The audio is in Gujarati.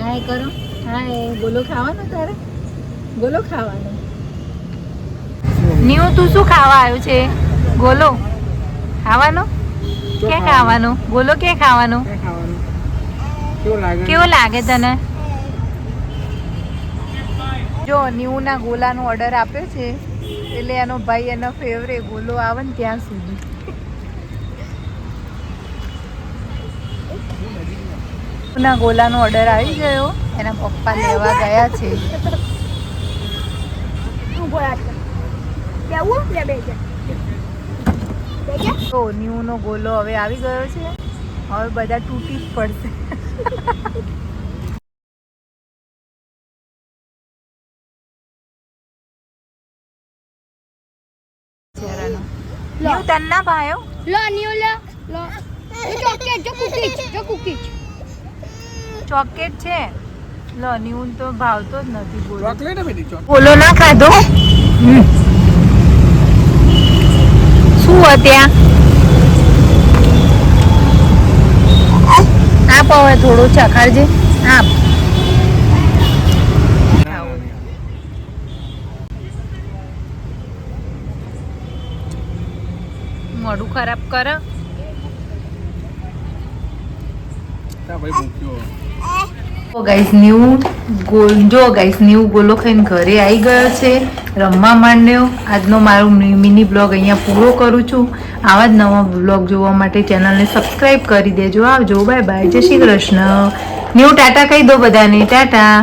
હાય કરો. હાય ગોલો ખાવાનો તારે? ગોલો ખાવાનો. નીવ તું શું ખાવા આવ્યો છે? ગોલો ખાવાનો? ક્યાં ખાવાનો? ગોલો ક્યાં ખાવાનો? કેવો લાગે તને? જો નીવના ગોલાનો ઓર્ડર આપ્યો છે એટલે એનો ભાઈ એનો ફેવરેટ ગોલો આવે ને ત્યાં સુધી. ના ગોલાનો ઓર્ડર આવી ગયો, એના પપ્પા લેવા ગયા છે. તો નીવનો ગોલો હવે આવી ગયો છે, હવે બધા તૂટી જ પડશે. નીવ તન ના ભાયો લો નીવ લો લો ચોકલેટ જો કુકીઝ ચોકલેટ છે. લો નીવ તો ભાવતો જ નથી ગોલો. ચોકલેટ બેટી ચોકલેટ. ગોલો ના ખાધો? શું ત્યાં આપ હવે થોડું ચખાડજે. આપ મોઢું ખરાબ કર. તો ગાઈસ ન્યૂ ગોલો ખાઈને ઘરે આવી ગયો છે, રમવા માંડ્યો. આજનો મારો મિની બ્લોગ અહીંયા પૂરો કરું છું. આવા જ નવા બ્લોગ જોવા માટે ચેનલને સબસ્ક્રાઈબ કરી દેજો. આવજો, બાય બાય, જય શ્રી કૃષ્ણ. ન્યૂ ટાટા કહી દો બધાને. ટાટા.